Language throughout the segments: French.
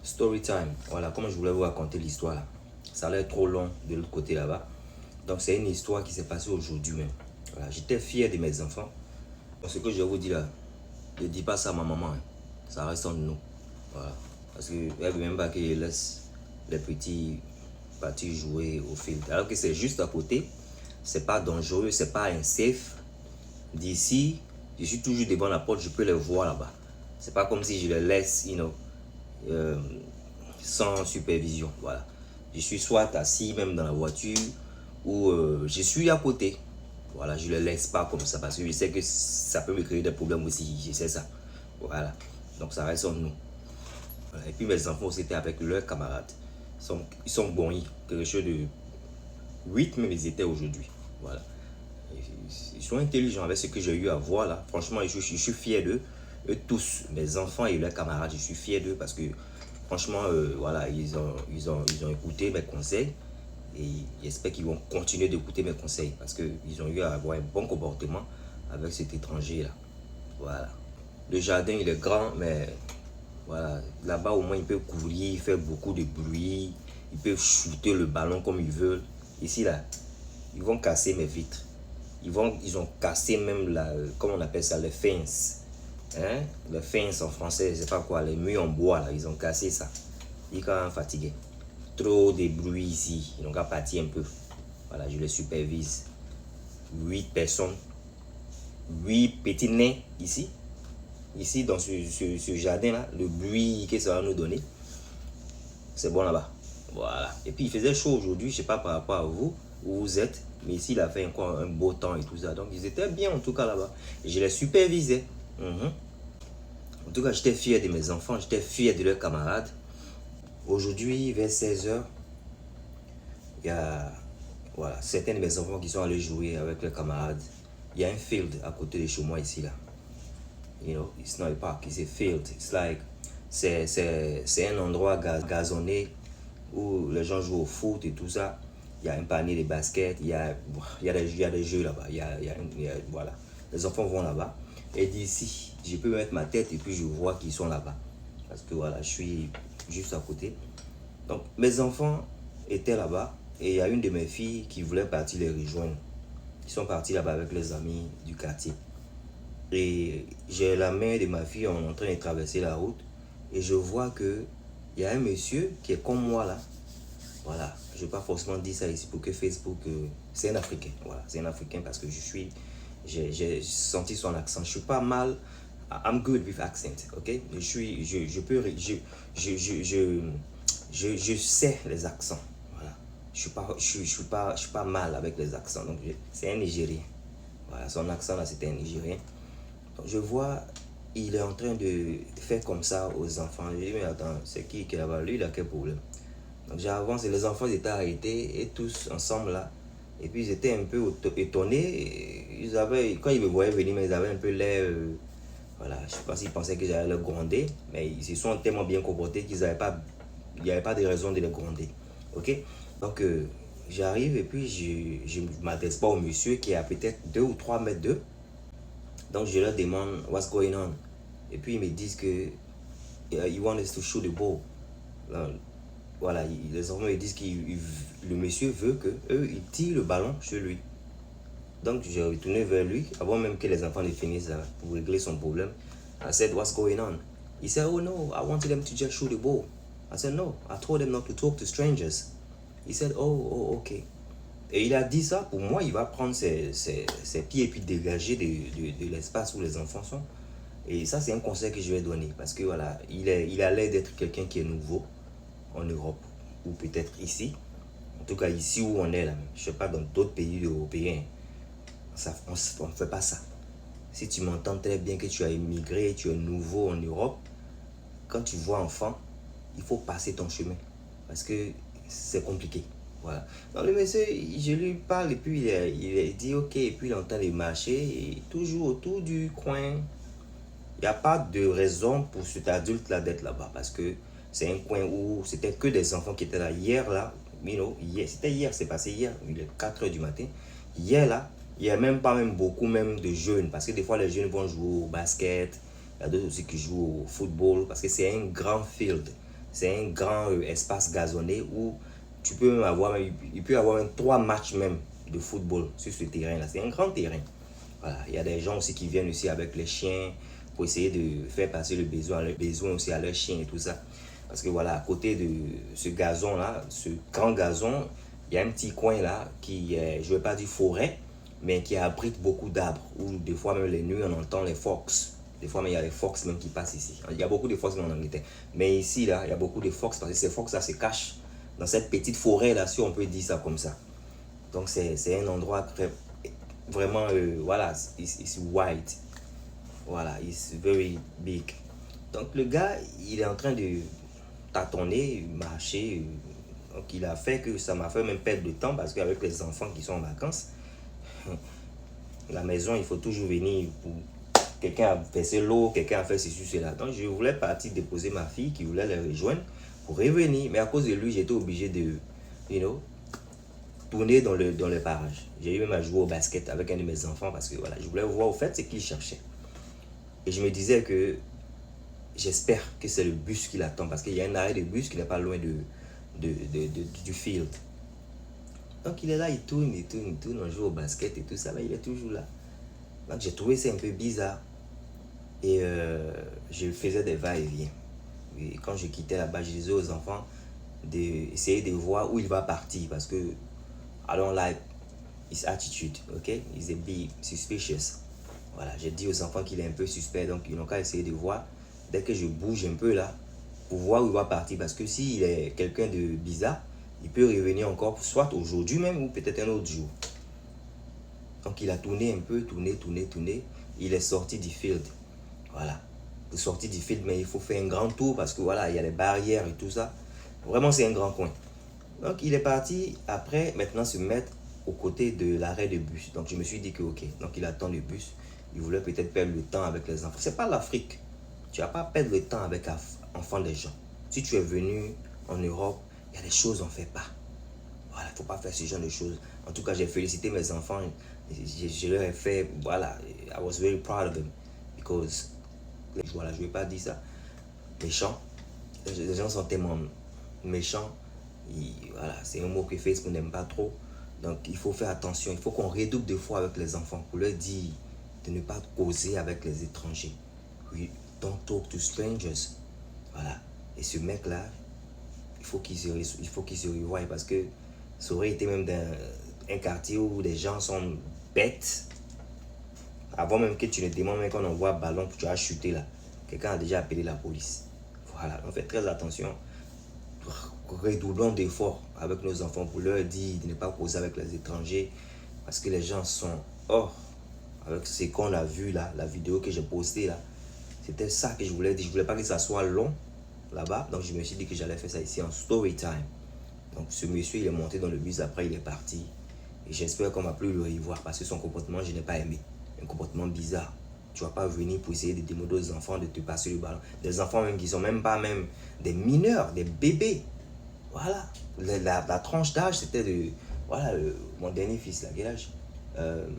Story time. Voilà, comme je voulais vous raconter l'histoire là. Ça allait être trop long de l'autre côté là-bas. Donc c'est une histoire qui s'est passée aujourd'hui même. Voilà, j'étais fier de mes enfants. Donc, ce que je vais vous dire là, ne dis pas ça à ma maman. Hein. Ça reste entre nous. Voilà. Parce qu'elle ne veut même pas que je laisse les petits partir jouer au film. Alors que c'est juste à côté. C'est pas dangereux, c'est pas un safe. D'ici, je suis toujours devant la porte, je peux les voir là-bas. C'est pas comme si je les laisse, sans supervision. Voilà. Je suis soit assis même dans la voiture ou je suis à côté. Voilà, je ne les laisse pas comme ça parce que je sais que ça peut me créer des problèmes aussi. Je sais ça. Voilà. Donc ça reste en nous. Voilà. Et puis mes enfants aussi étaient avec leurs camarades. Ils sont bons. Quelque chose de 8 même ils étaient aujourd'hui. Voilà. Ils sont intelligents avec ce que j'ai eu à voir là. Franchement, je suis fier d'eux. Eux tous, mes enfants et leurs camarades, je suis fier d'eux parce que franchement, voilà, ils ont écouté mes conseils et j'espère qu'ils vont continuer d'écouter mes conseils parce qu'ils ont eu à avoir un bon comportement avec cet étranger là. Voilà. Le jardin il est grand, mais voilà, là-bas au moins ils peuvent courir, faire beaucoup de bruit, ils peuvent shooter le ballon comme ils veulent. Ici là, ils vont casser mes vitres. Ils ont cassé même la, comment on appelle ça, les fences. Hein? Les fences en français, je sais pas quoi, les murs en bois là, ils ont cassé ça. Ils sont quand même fatigués. Trop de bruit ici, ils ont qu'à partir un peu. Voilà, je les supervise. 8 personnes, 8 petits nains ici. Ici, dans ce jardin-là, le bruit que ça va nous donner, c'est bon là-bas. Voilà. Et puis, il faisait chaud aujourd'hui, je sais pas par rapport à vous, où vous êtes, mais ici, il a fait encore un beau temps et tout ça. Donc, ils étaient bien en tout cas là-bas. Et je les supervisais. En tout cas, j'étais fier de mes enfants, j'étais fier de leurs camarades. Aujourd'hui, vers 16h, il y a voilà, certains de mes enfants qui sont allés jouer avec leurs camarades. Il y a un field à côté de chez moi ici là. You know, it's not a park, it's a field. It's like, c'est un endroit gazonné où les gens jouent au foot et tout ça. Il y a un panier de basket, il y a des jeux là-bas. Voilà. Les enfants vont là-bas. Et d'ici, je peux mettre ma tête et puis je vois qu'ils sont là-bas. Parce que voilà, je suis juste à côté. Donc, mes enfants étaient là-bas. Et il y a une de mes filles qui voulait partir les rejoindre. Ils sont partis là-bas avec les amis du quartier. Et j'ai la main de ma fille en train de traverser la route. Et je vois que il y a un monsieur qui est comme moi là. Voilà, je ne vais pas forcément dire ça ici pour que Facebook... c'est un Africain, voilà, c'est un Africain parce que j'ai senti son accent. Je suis pas mal, I'm good with accent, ok? Je sais les accents, voilà. Je suis pas mal avec les accents, donc c'est un Nigérien. Voilà, son accent là, c'était un Nigérien. Donc je vois, il est en train de faire comme ça aux enfants. Je dis, mais attends, c'est qui est là-bas? Lui, il a quel problème? Donc j'avance et les enfants étaient arrêtés et tous ensemble là. Et puis ils étaient un peu étonnés. Quand ils me voyaient venir, mais ils avaient un peu l'air... voilà, je ne sais pas s'ils pensaient que j'allais les gronder, mais ils se sont tellement bien comportés qu'il n'y avait pas de raison de les gronder. Ok? Donc j'arrive et puis je ne m'adresse pas au monsieur qui est à peut-être 2 ou 3 mètres d'eux. Donc je leur demande what's going on. Et puis ils me disent que you want us to shoot the ball. Voilà, les enfants ils disent que le monsieur veut que eux ils tirent le ballon chez lui. Donc j'ai retourné vers lui avant même que les enfants ne finissent pour régler son problème. I said, what's going on? He said, oh no, I wanted them to just shoot the ball. I said, no, I told them not to talk to strangers. He said, oh, ok. Et il a dit ça, pour moi, il va prendre ses pieds et puis dégager de l'espace où les enfants sont. Et ça, c'est un conseil que je vais donner. Parce que voilà, il a l'air d'être quelqu'un qui est nouveau en Europe ou peut-être ici, en tout cas ici où on est là, je ne sais pas dans d'autres pays européens, on ne fait pas ça. Si tu m'entends très bien que tu as immigré, tu es nouveau en Europe, quand tu vois enfant, il faut passer ton chemin parce que c'est compliqué. Voilà. Donc le monsieur, je lui parle et puis il dit ok, et puis il entend les marcher et toujours autour du coin. Il n'y a pas de raison pour cet adulte là d'être là-bas parce que c'est un coin où c'était que des enfants qui étaient là. Hier, là, c'était hier, c'est passé hier, il est 4h du matin. Hier, là, il n'y a même pas beaucoup même de jeunes. Parce que des fois, les jeunes vont jouer au basket. Il y a d'autres aussi qui jouent au football. Parce que c'est un grand field. C'est un grand espace gazonné où tu peux même avoir, il peut y avoir même 3 matchs même de football sur ce terrain-là. C'est un grand terrain. Voilà. Il y a des gens aussi qui viennent aussi avec les chiens pour essayer de faire passer le besoin aussi à leurs chiens et tout ça. Parce que voilà, à côté de ce gazon-là, ce grand gazon, il y a un petit coin là qui est, je ne vais pas dire forêt, mais qui abrite beaucoup d'arbres. Où des fois même les nuits, on entend les phoques. Des fois, même, il y a les phoques même qui passent ici. Il y a beaucoup de phoques en Angleterre. Mais ici, là, il y a beaucoup de phoques parce que ces phoques-là se cachent dans cette petite forêt-là, si on peut dire ça comme ça. Donc, c'est un endroit très, vraiment, voilà, it's wide. Voilà, it's very big. Donc, le gars, il est en train de tâtonner, marcher. Donc, il a fait que ça m'a fait même perdre de temps parce qu'avec les enfants qui sont en vacances, la maison, il faut toujours venir pour... Quelqu'un a versé l'eau, quelqu'un a fait ceci, cela. Donc, je voulais partir déposer ma fille qui voulait les rejoindre pour revenir. Mais à cause de lui, j'étais obligé de, tourner dans le barrage. J'ai eu même à jouer au basket avec un de mes enfants parce que voilà, je voulais voir au fait ce qu'il cherchait. Et je me disais que j'espère que c'est le bus qui l'attend parce qu'il y a un arrêt de bus qui n'est pas loin du field. Donc, il est là, il tourne, on joue au basket et tout ça, mais il est toujours là. Donc, j'ai trouvé ça un peu bizarre. Et je faisais des va-et-vient. Et quand je quittais là-bas, je disais aux enfants d'essayer de voir où il va partir parce que I don't like his attitude, ok? He's a bit suspicious. Voilà, j'ai dit aux enfants qu'il est un peu suspect, donc ils n'ont qu'à essayer de voir dès que je bouge un peu là pour voir où il va partir parce que s'il est quelqu'un de bizarre, il peut revenir encore soit aujourd'hui même ou peut-être un autre jour. Donc il a tourné un peu, tourné. Il est sorti du field. Voilà. Pour sortir du field, mais il faut faire un grand tour parce que voilà, il y a les barrières et tout ça. Vraiment, c'est un grand coin. Donc il est parti après maintenant se mettre aux côtés de l'arrêt de bus. Donc je me suis dit que ok, donc il attend le bus. Il voulait peut-être perdre le temps avec les enfants. C'est pas l'Afrique. Tu vas pas perdre le temps avec enfants des gens. Si tu es venu en Europe, il y a des choses qu'on ne fait pas. Voilà, il ne faut pas faire ce genre de choses. En tout cas, j'ai félicité mes enfants. Je leur ai fait, voilà, I was very proud of them. Because, voilà, je ne vais pas dire ça. Méchant. Les gens sont tellement méchants. Voilà, c'est un mot que Facebook n'aime pas trop. Donc, il faut faire attention. Il faut qu'on redouble de fois avec les enfants pour leur dire de ne pas causer avec les étrangers. Oui, don't talk to strangers. Voilà. Et ce mec-là, il faut qu'il se revoie parce que ça aurait été même dans un quartier où les gens sont bêtes. Avant même que tu ne demandes, même qu'on envoie un ballon que tu as chuté là, quelqu'un a déjà appelé la police. Voilà, on fait très attention. Redoublons d'efforts avec nos enfants pour leur dire de ne pas causer avec les étrangers parce que les gens sont hors. Avec ce qu'on a vu là, la vidéo que j'ai postée là, c'était ça que je voulais dire. Je voulais pas que ça soit long là-bas, donc je me suis dit que j'allais faire ça ici en story time. Donc ce monsieur il est monté dans le bus, après il est parti et j'espère qu'on va plus le revoir parce que son comportement je n'ai pas aimé, un comportement bizarre. Tu vas pas venir pour essayer de demander aux enfants de te passer le ballon, des enfants même qui sont même pas même des mineurs, des bébés. Voilà, la tranche d'âge c'était de, voilà, mon dernier fils là, quel âge,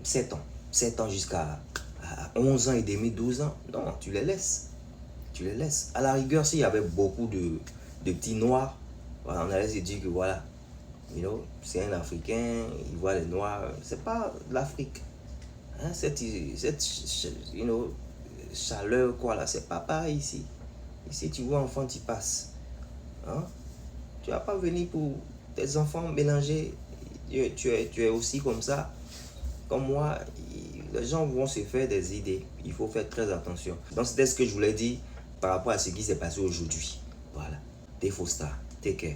7 ans 7 ans jusqu'à 11 ans et demi, 12 ans. Non, tu les laisses. À la rigueur, s'il y avait beaucoup de petits noirs, voilà, on allait se dire que voilà, c'est un Africain, il voit les noirs. C'est pas l'Afrique. Hein, cette chaleur, quoi, là, c'est pas pareil ici. Ici, tu vois, enfant, tu passes. Hein? Tu vas pas venir pour tes enfants mélangés. Tu es aussi comme ça. Comme moi, les gens vont se faire des idées. Il faut faire très attention. Donc, c'était ce que je voulais dire par rapport à ce qui s'est passé aujourd'hui. Voilà. T'es faux star. Take care.